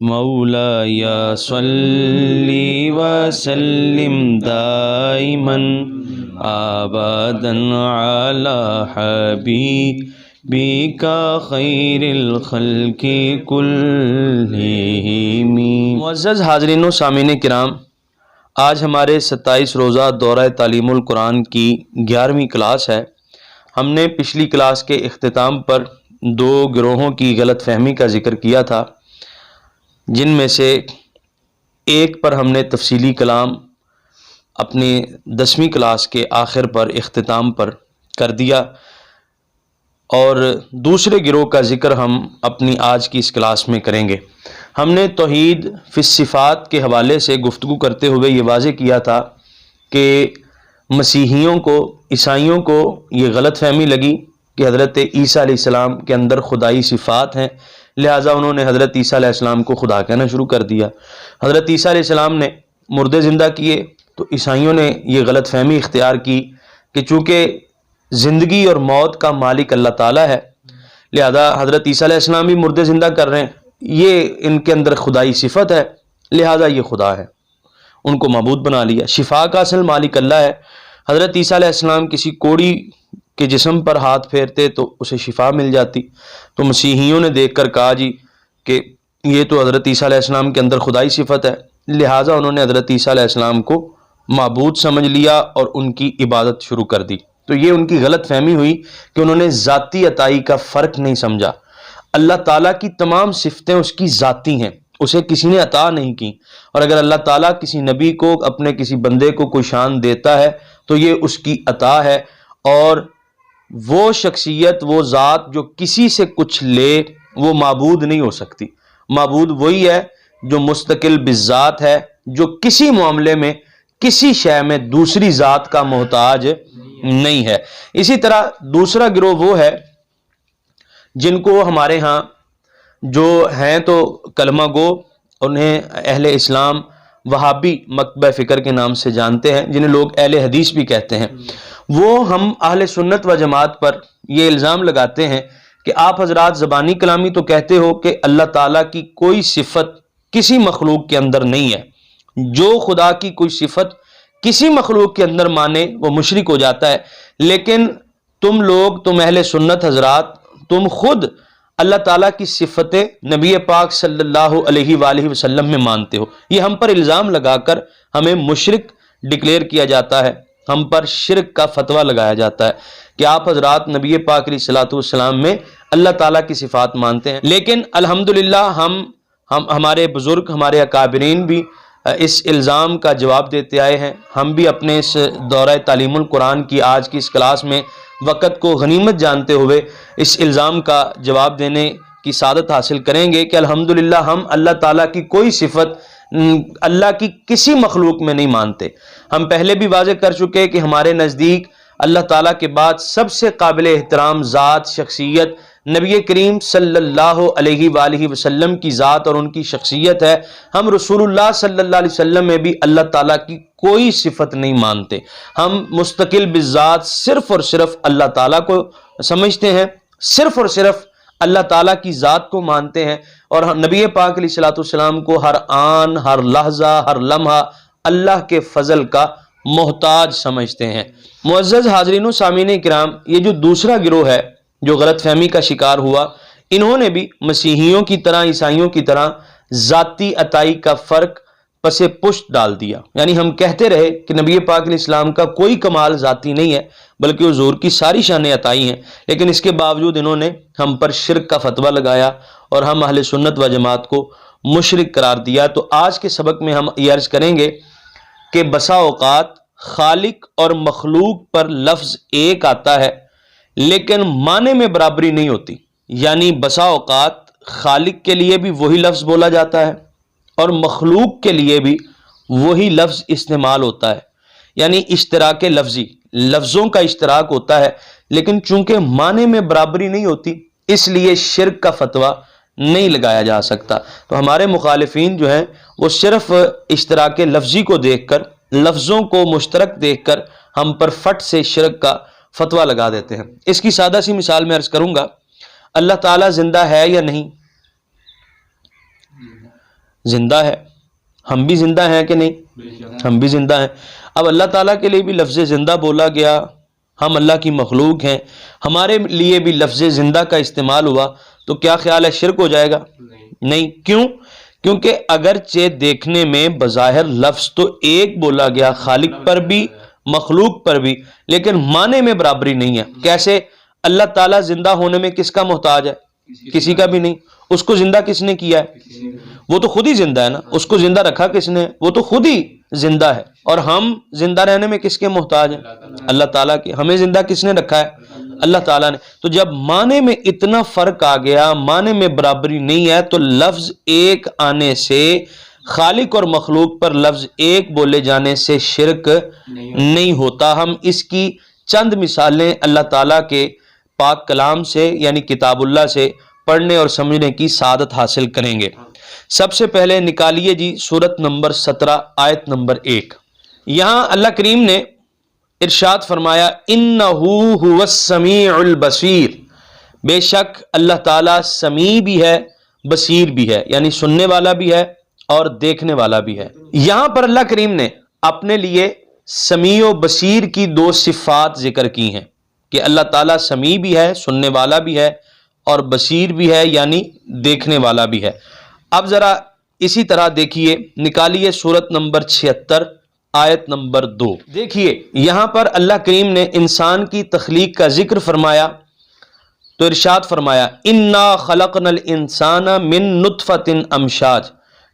مولاي صل وسلم دائما ابدا على حبيبك خیر الخلق كلهم۔ معزز حاضرین و سامعین کرام، آج ہمارے 27 روزہ دورہ تعلیم القرآن کی 11ویں کلاس ہے۔ ہم نے پچھلی کلاس کے اختتام پر 2 گروہوں کی غلط فہمی کا ذکر کیا تھا، جن میں سے ایک پر ہم نے تفصیلی کلام اپنی 10ویں کلاس کے آخر پر اختتام پر کر دیا، اور دوسرے گروہ کا ذکر ہم اپنی آج کی اس کلاس میں کریں گے۔ ہم نے توحید فی الصفات کے حوالے سے گفتگو کرتے ہوئے یہ واضح کیا تھا کہ مسیحیوں کو، عیسائیوں کو یہ غلط فہمی لگی کہ حضرت عیسیٰ علیہ السلام کے اندر خدائی صفات ہیں، لہٰذا انہوں نے حضرت عیسیٰ علیہ السلام کو خدا کہنا شروع کر دیا۔ حضرت عیسیٰ علیہ السلام نے مردے زندہ کیے تو عیسائیوں نے یہ غلط فہمی اختیار کی کہ چونکہ زندگی اور موت کا مالک اللہ تعالیٰ ہے، لہذا حضرت عیسیٰ علیہ السلام بھی مردے زندہ کر رہے ہیں، یہ ان کے اندر خدائی صفت ہے، لہذا یہ خدا ہے، ان کو معبود بنا لیا۔ شفا کا اصل مالک اللہ ہے۔ حضرت عیسیٰ علیہ السلام کسی کوڑی کے جسم پر ہاتھ پھیرتے تو اسے شفا مل جاتی، تو مسیحیوں نے دیکھ کر کہا جی کہ یہ تو حضرت عیسیٰ علیہ السلام کے اندر خدائی صفت ہے، لہٰذا انہوں نے حضرت عیسیٰ علیہ السلام کو معبود سمجھ لیا اور ان کی عبادت شروع کر دی۔ تو یہ ان کی غلط فہمی ہوئی کہ انہوں نے ذاتی عطائی کا فرق نہیں سمجھا۔ اللہ تعالیٰ کی تمام صفتیں اس کی ذاتی ہیں، اسے کسی نے عطا نہیں کی، اور اگر اللہ تعالیٰ کسی نبی کو، اپنے کسی بندے کو کوئی شان دیتا ہے تو یہ اس کی عطا ہے، اور وہ شخصیت، وہ ذات جو کسی سے کچھ لے وہ معبود نہیں ہو سکتی۔ معبود وہی ہے جو مستقل بالذات ہے، جو کسی معاملے میں، کسی شے میں دوسری ذات کا محتاج نہیں ہے۔ اسی طرح دوسرا گروہ وہ ہے جن کو ہمارے ہاں جو ہیں تو کلمہ گو، انہیں اہل اسلام وہابی مکتبہ فکر کے نام سے جانتے ہیں، جنہیں لوگ اہل حدیث بھی کہتے ہیں، وہ ہم اہل سنت و جماعت پر یہ الزام لگاتے ہیں کہ آپ حضرات زبانی کلامی تو کہتے ہو کہ اللہ تعالیٰ کی کوئی صفت کسی مخلوق کے اندر نہیں ہے، جو خدا کی کوئی صفت کسی مخلوق کے اندر مانے وہ مشرک ہو جاتا ہے، لیکن تم لوگ، تم اہل سنت حضرات، تم خود اللہ تعالیٰ کی صفتیں نبی پاک صلی اللہ علیہ وآلہ وسلم میں مانتے ہو۔ یہ ہم پر الزام لگا کر ہمیں مشرک ڈکلیئر کیا جاتا ہے، ہم پر شرک کا فتویٰ لگایا جاتا ہے کہ آپ حضرات نبی پاک علیہ الصلوۃ والسلام میں اللہ تعالیٰ کی صفات مانتے ہیں۔ لیکن الحمدللہ ہمارے بزرگ، ہمارے اکابرین بھی اس الزام کا جواب دیتے آئے ہیں۔ ہم بھی اپنے اس دورہ تعلیم القرآن کی آج کی اس کلاس میں وقت کو غنیمت جانتے ہوئے اس الزام کا جواب دینے کی سعادت حاصل کریں گے کہ الحمدللہ ہم اللہ تعالیٰ کی کوئی صفت اللہ کی کسی مخلوق میں نہیں مانتے۔ ہم پہلے بھی واضح کر چکے کہ ہمارے نزدیک اللہ تعالیٰ کے بعد سب سے قابل احترام ذات، شخصیت نبی کریم صلی اللہ علیہ وآلہ وسلم کی ذات اور ان کی شخصیت ہے۔ ہم رسول اللہ صلی اللہ علیہ وسلم میں بھی اللہ تعالیٰ کی کوئی صفت نہیں مانتے، ہم مستقل بالذات صرف اور صرف اللہ تعالیٰ کو سمجھتے ہیں، صرف اور صرف اللہ تعالیٰ کی ذات کو مانتے ہیں، اور نبی پاک علیہ الصلوۃ والسلام کو ہر آن، ہر لحظہ، ہر لمحہ اللہ کے فضل کا محتاج سمجھتے ہیں۔ معزز حاضرین و سامعین کرام، یہ جو دوسرا گروہ ہے جو غلط فہمی کا شکار ہوا، انہوں نے بھی مسیحیوں کی طرح، عیسائیوں کی طرح ذاتی عطائی کا فرق پس پشت ڈال دیا۔ یعنی ہم کہتے رہے کہ نبی پاک علیہ السلام کا کوئی کمال ذاتی نہیں ہے، بلکہ حضور کی ساری شانیں عطائی ہیں، لیکن اس کے باوجود انہوں نے ہم پر شرک کا فتویٰ لگایا اور ہم اہل سنت و جماعت کو مشرک قرار دیا۔ تو آج کے سبق میں ہم یہ عرض کریں گے کہ بسا اوقات خالق اور مخلوق پر لفظ ایک آتا ہے لیکن معنی میں برابری نہیں ہوتی۔ یعنی بسا اوقات خالق کے لیے بھی وہی لفظ بولا جاتا ہے اور مخلوق کے لیے بھی وہی لفظ استعمال ہوتا ہے، یعنی اشتراک لفظی، لفظوں کا اشتراک ہوتا ہے، لیکن چونکہ معنی میں برابری نہیں ہوتی اس لیے شرک کا فتویٰ نہیں لگایا جا سکتا۔ تو ہمارے مخالفین جو ہیں وہ صرف اشتراک لفظی کو دیکھ کر، لفظوں کو مشترک دیکھ کر ہم پر فٹ سے شرک کا فتویٰ لگا دیتے ہیں۔ اس کی سادہ سی مثال میں عرض کروں گا، اللہ تعالیٰ زندہ ہے یا نہیں؟ زندہ ہے، ہم بھی زندہ ہیں کہ نہیں؟ ہم بھی زندہ ہیں۔ اب اللہ تعالیٰ کے لیے بھی لفظ زندہ بولا گیا، ہم اللہ کی مخلوق ہیں، ہمارے لیے بھی لفظ زندہ کا استعمال ہوا، تو کیا خیال ہے شرک ہو جائے گا؟ نہیں۔ کیوں؟ کیونکہ اگرچہ دیکھنے میں بظاہر لفظ تو ایک بولا گیا، خالق پر بھی مخلوق پر بھی، لیکن معنی میں برابری نہیں ہے۔ کیسے؟ اللہ تعالیٰ زندہ ہونے میں کس کا محتاج ہے؟ کسی کا بھی نہیں۔ اس کو زندہ کس نے کیا ہے؟ وہ تو خود ہی زندہ ہے نا۔ اس کو زندہ رکھا کس نے؟ وہ تو خود ہی زندہ ہے۔ اور ہم زندہ رہنے میں کس کے محتاج ہیں؟ اللہ تعالیٰ کے۔ ہمیں زندہ کس نے رکھا ہے؟ اللہ تعالیٰ نے۔ تو جب معنی میں اتنا فرق آ گیا، معنی میں برابری نہیں ہے، تو لفظ ایک آنے سے، خالق اور مخلوق پر لفظ ایک بولے جانے سے شرک نہیں ہوتا۔ ہم اس کی چند مثالیں اللہ تعالیٰ کے پاک کلام سے یعنی کتاب اللہ سے پڑھنے اور سمجھنے کی سعادت حاصل کریں گے۔ سب سے پہلے نکالیے جی سورت نمبر 17 آیت نمبر 1۔ یہاں اللہ کریم نے ارشاد فرمایا اِنَّهُ هُوَ السَّمِيعُ الْبَصِيرُ، بے شک اللہ تعالیٰ سمیع بھی ہے، بصیر بھی ہے، یعنی سننے والا بھی ہے اور دیکھنے والا بھی ہے۔ یہاں پر اللہ کریم نے اپنے لیے سمیع و بصیر کی دو صفات ذکر کی ہیں کہ اللہ تعالیٰ سمیع بھی ہے، سننے والا بھی ہے، اور بصیر بھی ہے یعنی دیکھنے والا بھی ہے۔ اب ذرا اسی طرح دیکھیے، نکالیے سورت نمبر 76 آیت نمبر 2۔ دیکھیے یہاں پر اللہ کریم نے انسان کی تخلیق کا ذکر فرمایا تو ارشاد فرمایا اِنَّا خَلَقْنَا الْإِنسَانَ مِن نُطْفَةٍ امشاج،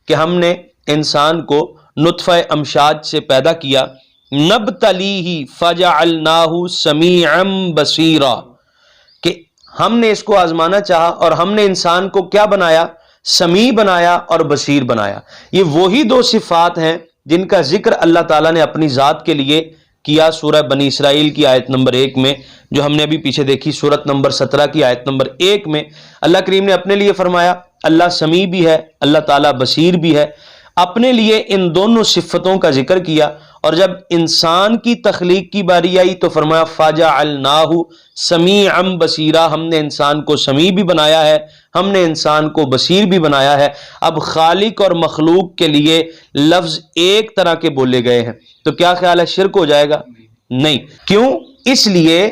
کہ ہم نے انسان کو نطفہ امشاج سے پیدا کیا، نبتلیہ فجعلناہ سمیعا بصیرا، کہ ہم نے اس کو آزمانا چاہا اور ہم نے انسان کو کیا بنایا؟ سمیع بنایا اور بصیر بنایا۔ یہ وہی دو صفات ہیں جن کا ذکر اللہ تعالیٰ نے اپنی ذات کے لیے کیا سورہ بنی اسرائیل کی آیت نمبر 1 میں، جو ہم نے ابھی پیچھے دیکھی سورت نمبر 17 کی آیت نمبر 1 میں۔ اللہ کریم نے اپنے لیے فرمایا اللہ سمیع بھی ہے، اللہ تعالیٰ بصیر بھی ہے، اپنے لیے ان دونوں صفتوں کا ذکر کیا۔ اور جب انسان کی تخلیق کی باری آئی تو فرمایا فجعلناہ سمیعا بصیرا، ہم نے انسان کو سمیع بھی بنایا ہے، ہم نے انسان کو بصیر بھی بنایا ہے۔ اب خالق اور مخلوق کے لیے لفظ ایک طرح کے بولے گئے ہیں، تو کیا خیال ہے شرک ہو جائے گا؟ نہیں۔ کیوں؟ اس لیے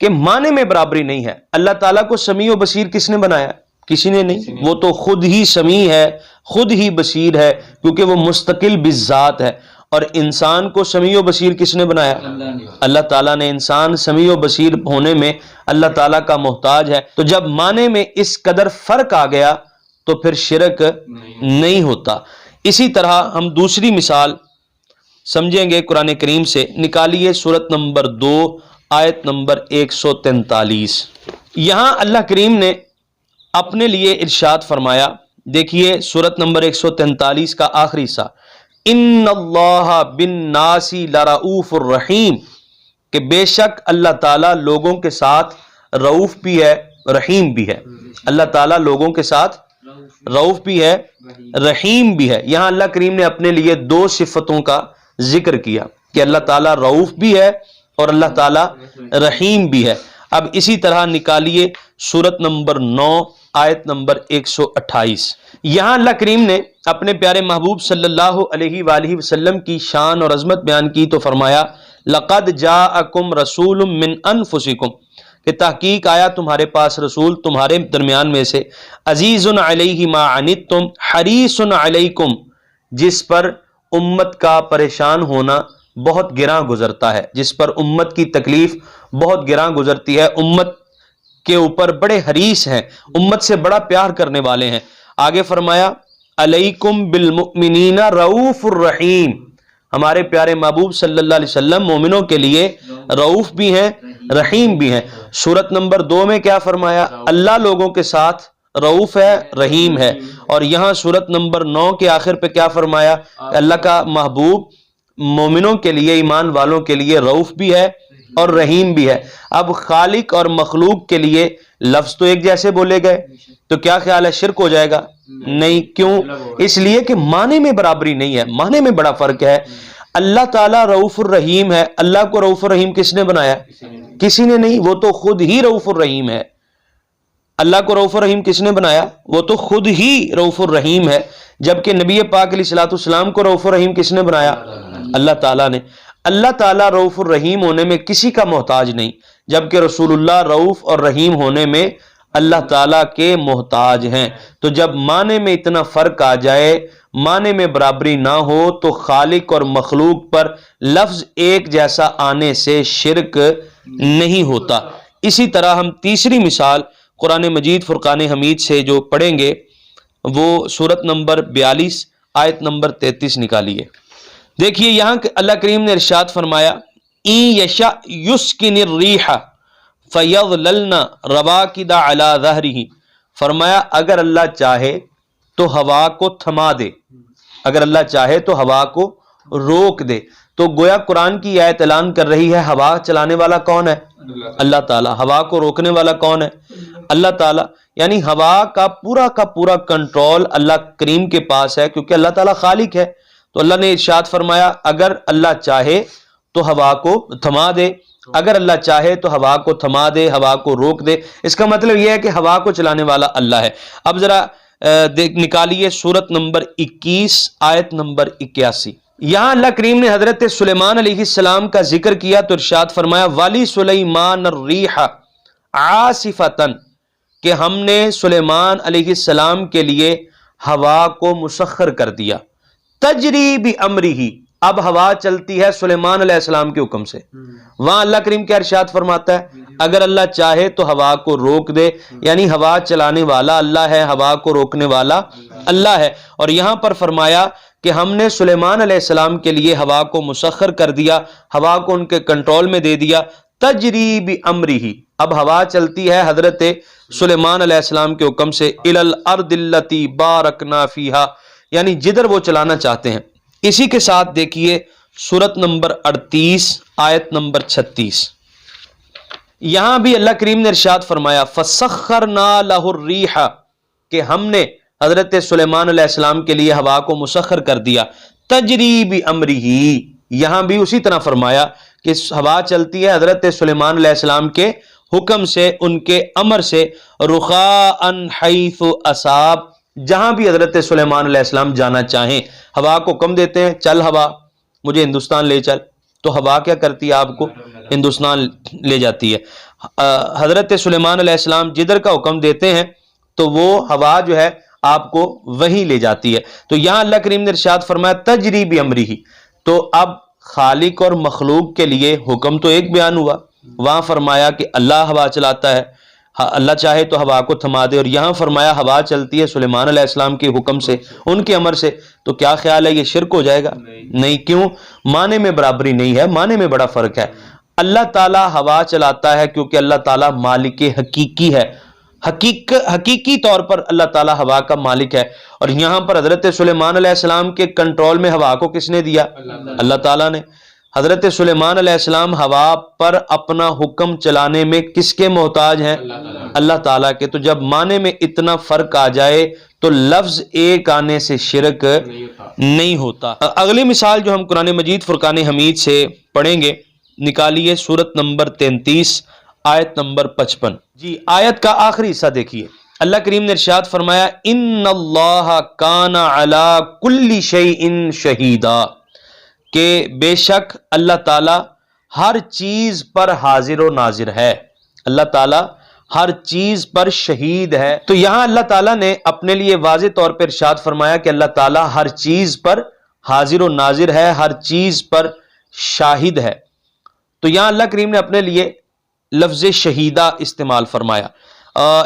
کہ معنی میں برابری نہیں ہے۔ اللہ تعالیٰ کو سمیع و بصیر کس نے بنایا؟ کسی نے نہیں، وہ تو خود ہی سمیع ہے، خود ہی بصیر ہے، کیونکہ وہ مستقل بالذات ہے۔ اور انسان کو سمیع و بصیر کس نے بنایا؟ اللہ تعالیٰ نے۔ انسان سمیع و بصیر ہونے میں اللہ تعالیٰ کا محتاج ہے۔ تو جب معنی میں اس قدر فرق آ گیا تو پھر شرک نہیں ہوتا۔ اسی طرح ہم دوسری مثال سمجھیں گے قرآن کریم سے، نکالیے سورت نمبر 2 آیت نمبر 143۔ یہاں اللہ کریم نے اپنے لیے ارشاد فرمایا، دیکھیے سورت نمبر 143 کا آخری حصہ، ان اللہ بالناس لرؤوف الرحیم، کہ بے شک اللہ تعالیٰ لوگوں کے ساتھ رؤوف بھی ہے، رحیم بھی ہے۔ اللہ تعالیٰ لوگوں کے ساتھ رؤوف بھی ہے، رحیم بھی ہے۔ یہاں اللہ کریم نے اپنے لیے دو صفتوں کا ذکر کیا کہ اللہ تعالیٰ رؤوف بھی ہے اور اللہ تعالیٰ رحیم بھی ہے۔ اب اسی طرح نکالیے سورت نمبر 9 آیت نمبر 128۔ یہاں اللہ کریم نے اپنے پیارے محبوب صلی اللہ علیہ وآلہ وسلم کی شان اور عظمت بیان کی تو فرمایا لَقَدْ جَاءَكُمْ رَسُولٌ مِّنْ أَنفُسِكُمْ، کہ تحقیق آیا تمہارے پاس رسول تمہارے درمیان میں سے، عزیز علیہ ما عنتم حریص علیکم، جس پر امت کا پریشان ہونا بہت گراں گزرتا ہے، جس پر امت کی تکلیف بہت گراں گزرتی ہے، امت کے اوپر بڑے حریص ہیں، امت سے بڑا پیار کرنے والے ہیں۔ آگے فرمایا علیکم بالمؤمنین رؤوف الرحیم، ہمارے پیارے محبوب صلی اللہ علیہ وسلم مومنوں کے لیے رؤوف بھی ہیں، رحیم بھی ہیں۔ سورت نمبر 2 میں کیا فرمایا؟ اللہ لوگوں کے ساتھ رؤوف ہے، رحیم ہے۔ اور یہاں سورت نمبر 9 کے آخر پہ کیا فرمایا؟ اللہ کا محبوب مومنوں کے لیے، ایمان والوں کے لیے رؤوف بھی ہے اور رحیم بھی ہے۔ اب خالق اور مخلوق کے لیے لفظ تو ایک جیسے بولے گئے، تو کیا خیال ہے شرک ہو جائے گا؟ نہیں۔ کیوں؟ اس لیے کہ معنی میں برابری نہیں ہے، معنی میں بڑا فرق ہے۔ اللہ تعالیٰ رؤوف الرحیم ہے، اللہ کو رؤوف الرحیم کس نے بنایا؟ کسی نے نہیں، وہ تو خود ہی رؤوف الرحیم ہے۔ اللہ کو رؤوف الرحیم کس نے بنایا؟ وہ تو خود ہی رؤوف الرحیم ہے، جبکہ نبی پاک علیہ الصلوۃ والسلام کو رؤوف الرحیم کس نے بنایا؟ اللہ تعالیٰ نے۔ اللہ تعالیٰ رؤوف الرحیم ہونے میں کسی کا محتاج نہیں، جبکہ رسول اللہ رؤوف اور رحیم ہونے میں اللہ تعالیٰ کے محتاج ہیں۔ تو جب معنی میں اتنا فرق آ جائے، معنی میں برابری نہ ہو، تو خالق اور مخلوق پر لفظ ایک جیسا آنے سے شرک نہیں ہوتا۔ اسی طرح ہم تیسری مثال قرآن مجید فرقان حمید سے جو پڑھیں گے وہ سورت نمبر 42 آیت نمبر 33 نکالیے۔ دیکھیے یہاں اللہ کریم نے ارشاد فرمایا ان یشاء یسکن الریح فیظللن رواکد علی ظہرہ، فرمایا اگر اللہ چاہے تو ہوا کو تھما دے، اگر اللہ چاہے تو ہوا کو روک دے۔ تو گویا قرآن کی آیت اعلان کر رہی ہے ہوا چلانے والا کون ہے؟ اللہ تعالیٰ۔ ہوا کو روکنے والا کون ہے؟ اللہ تعالیٰ۔ یعنی ہوا کا پورا کنٹرول اللہ کریم کے پاس ہے، کیونکہ اللہ تعالیٰ خالق ہے۔ تو اللہ نے ارشاد فرمایا اگر اللہ چاہے تو ہوا کو تھما دے، اگر اللہ چاہے تو ہوا کو تھما دے، ہوا کو روک دے۔ اس کا مطلب یہ ہے کہ ہوا کو چلانے والا اللہ ہے۔ اب ذرا نکالیے سورت نمبر 21 آیت نمبر 81۔ یہاں اللہ کریم نے حضرت سلیمان علیہ السلام کا ذکر کیا تو ارشاد فرمایا وَلِ سُلَيْمَانَ الرِّيحَ عَاصِفَةً، کہ ہم نے سلیمان علیہ السلام کے لیے ہوا کو مسخر کر دیا، تجری بِأَمْرِهِ، اب ہوا چلتی ہے سلیمان علیہ السلام کے حکم سے۔ وہاں اللہ کریم کیا ارشاد فرماتا ہے اگر اللہ چاہے تو ہوا کو روک دے، یعنی ہوا چلانے والا اللہ ہے، ہوا کو روکنے والا اللہ ہے۔ اور یہاں پر فرمایا کہ ہم نے سلیمان علیہ السلام کے لیے ہوا کو مسخر کر دیا، ہوا کو ان کے کنٹرول میں دے دیا، تجری بِأَمْرِهِ، اب ہوا چلتی ہے حضرت سلیمان علیہ السلام کے حکم سے، إِلَى الْأَرْضِ الَّتِي بَارَكْنَا فِيهَا، یعنی جدھر وہ چلانا چاہتے ہیں۔ اسی کے ساتھ دیکھیے سورت نمبر 38 آیت نمبر 36، یہاں بھی اللہ کریم نے ارشاد فرمایا فَسَخَّرْنَا لَهُ الرِّيحَ، کہ ہم نے حضرت سلیمان علیہ السلام کے لیے ہوا کو مسخر کر دیا، تجری بِأَمْرِهِ، یہاں بھی اسی طرح فرمایا کہ ہوا چلتی ہے حضرت سلیمان علیہ السلام کے حکم سے، ان کے امر سے، رخاء حیث اصاب، جہاں بھی حضرت سلیمان علیہ السلام جانا چاہیں ہوا کو حکم دیتے ہیں چل ہوا مجھے ہندوستان لے چل، تو ہوا کیا کرتی ہے آپ کو ہندوستان لے جاتی ہے۔ حضرت سلیمان علیہ السلام جدھر کا حکم دیتے ہیں تو وہ ہوا جو ہے آپ کو وہیں لے جاتی ہے۔ تو یہاں اللہ کریم نے ارشاد فرمایا تجری بِأَمْرِهِ، تو اب خالق اور مخلوق کے لیے حکم تو ایک بیان ہوا، وہاں فرمایا کہ اللہ ہوا چلاتا ہے، اللہ چاہے تو ہوا کو تھما دے، اور یہاں فرمایا ہوا چلتی ہے سلیمان علیہ السلام کے حکم سے، ان کے امر سے۔ تو کیا خیال ہے یہ شرک ہو جائے گا؟ نہیں۔ کیوں؟ معنی میں برابری نہیں ہے، معنی میں بڑا فرق ہے۔ اللہ تعالیٰ ہوا چلاتا ہے کیونکہ اللہ تعالیٰ مالک حقیقی ہے، حقیقی طور پر اللہ تعالیٰ ہوا کا مالک ہے۔ اور یہاں پر حضرت سلیمان علیہ السلام کے کنٹرول میں ہوا کو کس نے دیا؟ اللہ تعالیٰ نے۔ حضرت سلیمان علیہ السلام ہوا پر اپنا حکم چلانے میں کس کے محتاج ہیں؟ اللہ تعالیٰ کے۔ تو جب معنی میں اتنا فرق آ جائے تو لفظ ایک آنے سے شرک نہیں ہوتا۔ اگلی مثال جو ہم قرآن مجید فرقان حمید سے پڑھیں گے، نکالیے سورت نمبر 33 آیت نمبر 55۔ جی آیت کا آخری حصہ دیکھیے، اللہ کریم نے ارشاد فرمایا ان اللہ کان علی کل شیء شہیدا، کہ بے شک اللہ تعالی ہر چیز پر حاضر و ناظر ہے، اللہ تعالی ہر چیز پر شہید ہے۔ تو یہاں اللہ تعالیٰ نے اپنے لیے واضح طور پر ارشاد فرمایا کہ اللہ تعالیٰ ہر چیز پر حاضر و ناظر ہے، ہر چیز پر شاہد ہے۔ تو یہاں اللہ کریم نے اپنے لیے لفظ شہیدہ استعمال فرمایا۔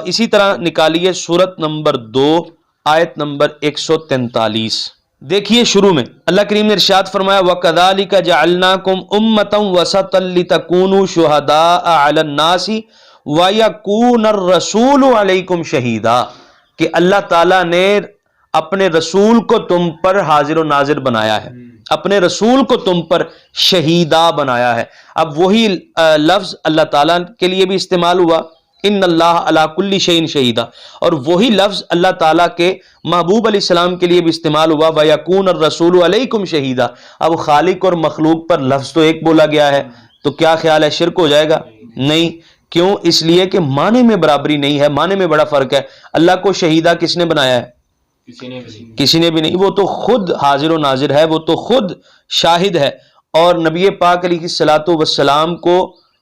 اسی طرح نکالیے سورت نمبر 2 آیت نمبر 143۔ دیکھیے شروع میں اللہ کریم نے ارشاد فرمایا وَكَذَلِكَ جَعَلْنَاكُمْ أُمَّةً وَسَطًا لِتَكُونُوا شُهَدَاءَ عَلَى النَّاسِ وَيَكُونَ الرَّسُولُ عَلَيْكُمْ شَهِيدًا، کہ اللہ تعالیٰ نے اپنے رسول کو تم پر حاضر و ناظر بنایا ہے، اپنے رسول کو تم پر شہیدہ بنایا ہے۔ اب وہی لفظ اللہ تعالیٰ کے لیے بھی استعمال ہوا ان اللہ علی کل شیء شہیدہ، اور وہی لفظ اللہ تعالیٰ کے محبوب علیہ السلام کے لیے بھی استعمال ہوا وَيَكُونَ الرَّسُولُ عَلَيْكُمْ شَهِيدًا۔ اب خالق اور مخلوق پر لفظ تو ایک بولا گیا ہے، تو کیا خیال ہے شرک ہو جائے گا؟ نہیں۔ کیوں؟ اس لیے کہ معنی میں برابری نہیں ہے، معنی میں بڑا فرق ہے۔ اللہ کو شہیدہ کس نے بنایا ہے؟ کسی نے بھی نہیں، وہ تو خود حاضر و ناظر ہے، وہ تو خود شاہد ہے۔ اور نبی پاک علیہ الصلوۃ والسلام کو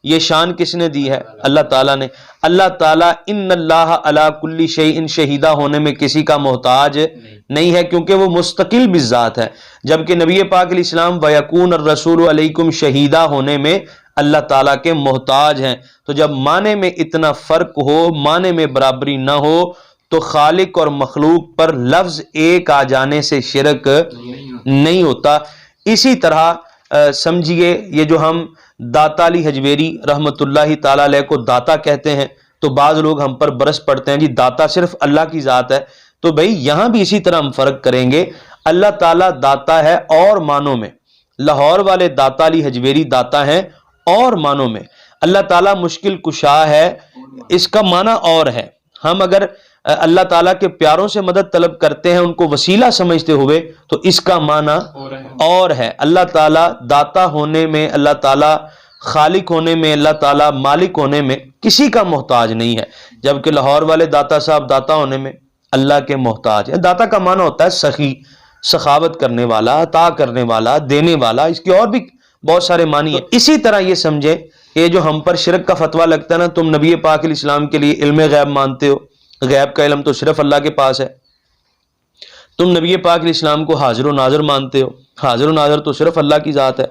یہ شان کس نے دی ہے؟ اللہ تعالیٰ نے۔ اللہ تعالیٰ ان اللہ علی کل شیء شہیدہ ہونے میں کسی کا محتاج نہیں ہے، کیونکہ وہ مستقل بذات ہے، جبکہ نبی پاک علیہ السلام ویکون الرسول علیکم شہیدہ ہونے میں اللہ تعالیٰ کے محتاج ہیں۔ تو جب معنی میں اتنا فرق ہو، معنی میں برابری نہ ہو، تو خالق اور مخلوق پر لفظ ایک آ جانے سے شرک نہیں ہوتا۔ اسی طرح سمجھیے، یہ جو ہم داتا علی حجویری رحمۃ اللہ تعالی علیہ کو داتا کہتے ہیں، تو بعض لوگ ہم پر برس پڑتے ہیں جی داتا صرف اللہ کی ذات ہے، تو بھئی یہاں بھی اسی طرح ہم فرق کریں گے۔ اللہ تعالیٰ داتا ہے اور معنوں میں، لاہور والے داتا علی حجویری داتا ہیں اور معنوں میں۔ اللہ تعالیٰ مشکل کشا ہے، اس کا معنی اور ہے۔ ہم اگر اللہ تعالیٰ کے پیاروں سے مدد طلب کرتے ہیں ان کو وسیلہ سمجھتے ہوئے، تو اس کا معنی اور ہے۔ اللہ تعالیٰ داتا ہونے میں، اللہ تعالیٰ خالق ہونے میں، اللہ تعالیٰ مالک ہونے میں کسی کا محتاج نہیں ہے، جبکہ لاہور والے داتا صاحب داتا ہونے میں اللہ کے محتاج ہے۔ داتا کا معنی ہوتا ہے سخی، سخاوت کرنے والا، عطا کرنے والا، دینے والا، اس کے اور بھی بہت سارے معنی ہیں۔ اسی طرح یہ سمجھے، یہ جو ہم پر شرک کا فتویٰ لگتا ہے نا، تم نبی پاک علیہ السلام کے لیے علم غیب مانتے ہو، غیب کا علم تو صرف اللہ کے پاس ہے۔ تم نبی پاک علیہ السلام کو حاضر و ناظر مانتے ہو، حاضر و ناظر تو صرف اللہ کی ذات ہے۔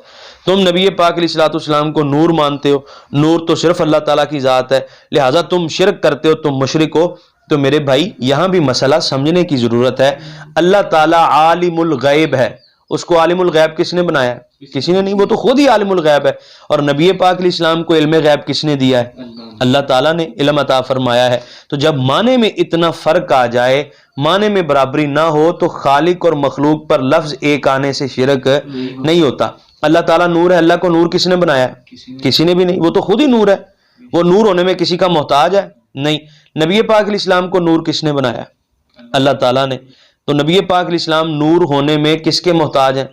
تم نبی پاک علیہ السلام کو نور مانتے ہو، نور تو صرف اللہ تعالیٰ کی ذات ہے، لہٰذا تم شرک کرتے ہو، تم مشرک ہو۔ تو میرے بھائی یہاں بھی مسئلہ سمجھنے کی ضرورت ہے۔ اللہ تعالیٰ عالم الغیب ہے، اس کو عالم الغیب کس نے بنایا ہے؟ کسی نے نہیں، وہ تو خود ہی عالم الغیب ہے۔ اور نبی پاک علیہ السلام کو علم غیب کس نے دیا ہے؟ اللہ تعالیٰ نے علم عطا فرمایا ہے۔ تو جب معنی میں اتنا فرق آ جائے، معنی میں برابری نہ ہو، تو خالق اور مخلوق پر لفظ ایک آنے سے شرک نہیں ہوتا۔ اللہ تعالیٰ نور ہے، اللہ کو نور کس نے بنایا ہے؟ کسی نے بھی نہیں، وہ تو خود ہی نور ہے، وہ نور ہونے میں کسی کا محتاج ہے نہیں۔ نبی پاک علیہ السلام کو نور کس نے بنایا؟ اللہ تعالیٰ نے۔ تو نبی پاک علیہ السلام نور ہونے میں کس کے محتاج ہیں؟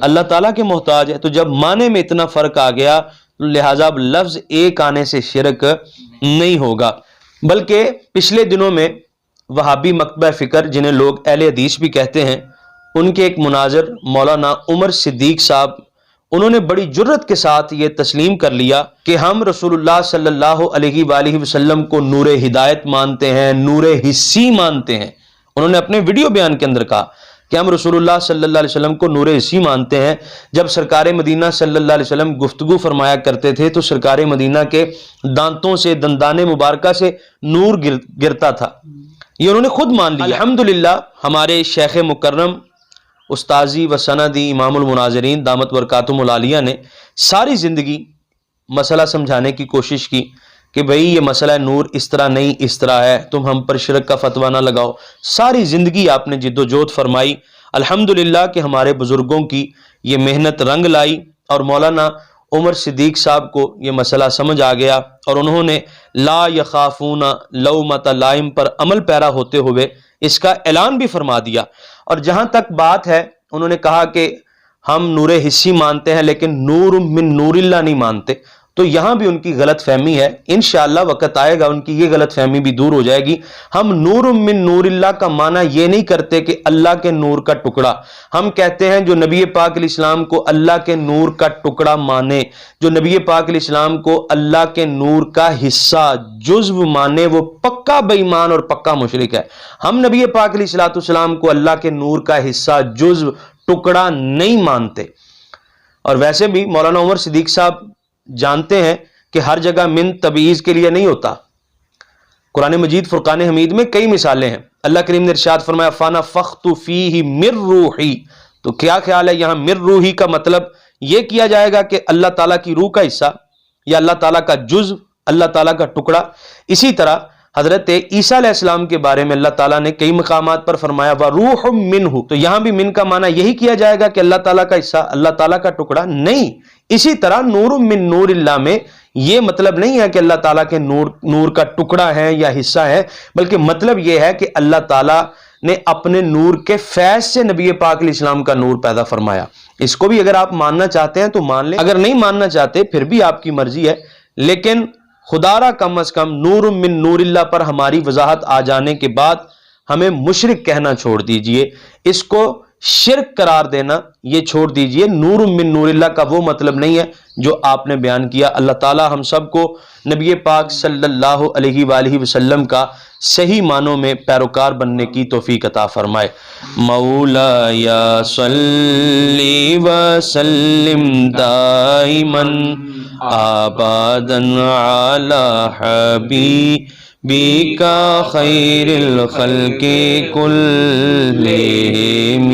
اللہ تعالیٰ کے محتاج ہے۔ تو جب معنی میں اتنا فرق آ گیا، لہٰذا لفظ ایک آنے سے شرک نہیں ہوگا۔ بلکہ پچھلے دنوں میں وہابی مکتبہ فکر، جنہیں لوگ اہل حدیث بھی کہتے ہیں، ان کے ایک مناظر مولانا عمر صدیق صاحب، انہوں نے بڑی جرت کے ساتھ یہ تسلیم کر لیا کہ ہم رسول اللہ صلی اللہ علیہ وآلہ وسلم کو نور ہدایت مانتے ہیں، نور حسی مانتے ہیں۔ انہوں نے اپنے ویڈیو بیان کے اندر کہا کہ ہم رسول اللہ صلی اللہ علیہ وسلم کو نور حسی مانتے ہیں۔ جب سرکار مدینہ صلی اللہ علیہ وسلم گفتگو فرمایا کرتے تھے تو سرکار مدینہ کے دانتوں سے، دندان مبارکہ سے نور گرتا تھا۔ یہ انہوں نے خود مان لیا۔ الحمدللہ ہمارے شیخ مکرم استاذی و سندی امام المناظرین دامت برکاتہم العالیہ نے ساری زندگی مسئلہ سمجھانے کی کوشش کی کہ بھئی یہ مسئلہ نور اس طرح نہیں، اس طرح ہے، تم ہم پر شرک کا فتویٰ نہ لگاؤ۔ ساری زندگی آپ نے جد و جہد فرمائی۔ الحمدللہ کہ ہمارے بزرگوں کی یہ محنت رنگ لائی اور مولانا عمر صدیق صاحب کو یہ مسئلہ سمجھ آ گیا، اور انہوں نے لا یخافون لومۃ لائم پر عمل پیرا ہوتے ہوئے اس کا اعلان بھی فرما دیا۔ اور جہاں تک بات ہے، انہوں نے کہا کہ ہم نور حسی مانتے ہیں لیکن نور من نور اللہ نہیں مانتے، تو یہاں بھی ان کی غلط فہمی ہے۔ انشاءاللہ وقت آئے گا ان کی یہ غلط فہمی بھی دور ہو جائے گی۔ ہم نور من نور اللہ کا معنی یہ نہیں کرتے کہ اللہ کے نور کا ٹکڑا، ہم کہتے ہیں جو نبی پاک علیہ السلام کو اللہ کے نور کا ٹکڑا مانے، جو نبی پاک علیہ السلام کو اللہ کے نور کا حصہ جزو مانے، وہ پکا بے ایمان اور پکا مشرک ہے۔ ہم نبی پاک علیہ السلام کو اللہ کے نور کا حصہ جزو ٹکڑا نہیں مانتے۔ اور ویسے بھی مولانا عمر صدیق صاحب جانتے ہیں کہ ہر جگہ من تبعیض کے لیے نہیں ہوتا۔ قرآن مجید فرقان حمید میں کئی مثالیں ہیں۔ اللہ کریم نے ارشاد فرمایا فَنَفَخْتُ فِيهِ مِن رُوحِي، تو کیا خیال ہے یہاں مِن روحی کا مطلب یہ کیا جائے گا کہ اللہ تعالیٰ کی روح کا حصہ یا اللہ تعالیٰ کا جزو، اللہ تعالیٰ کا ٹکڑا۔ اسی طرح حضرت عیسیٰ علیہ السلام کے بارے میں اللہ تعالیٰ نے کئی مقامات پر فرمایا وَرُوحٌ مِّنْهُ، تو یہاں بھی من کا معنی یہی کیا جائے گا کہ اللہ تعالیٰ کا حصہ، اللہ تعالیٰ کا ٹکڑا نہیں۔ اسی طرح نور من نور اللہ میں یہ مطلب نہیں ہے کہ اللہ تعالیٰ کے نور کا ٹکڑا ہے یا حصہ ہے، بلکہ مطلب یہ ہے کہ اللہ تعالیٰ نے اپنے نور کے فیض سے نبی پاک علیہ السلام کا نور پیدا فرمایا۔ اس کو بھی اگر آپ ماننا چاہتے ہیں تو مان لیں، اگر نہیں ماننا چاہتے پھر بھی آپ کی مرضی ہے۔ لیکن خدا را کم از کم نور من نور اللہ پر ہماری وضاحت آ جانے کے بعد ہمیں مشرک کہنا چھوڑ دیجئے، اس کو شرک قرار دینا یہ چھوڑ دیجئے۔ نور من نور اللہ کا وہ مطلب نہیں ہے جو آپ نے بیان کیا۔ اللہ تعالی ہم سب کو نبی پاک صلی اللہ علیہ وآلہ وسلم کا صحیح معنوں میں پیروکار بننے کی توفیق عطا فرمائے۔ مولا یا صلی وسلم دائما ابدا علی حبیبک خیر الخلق کلہم۔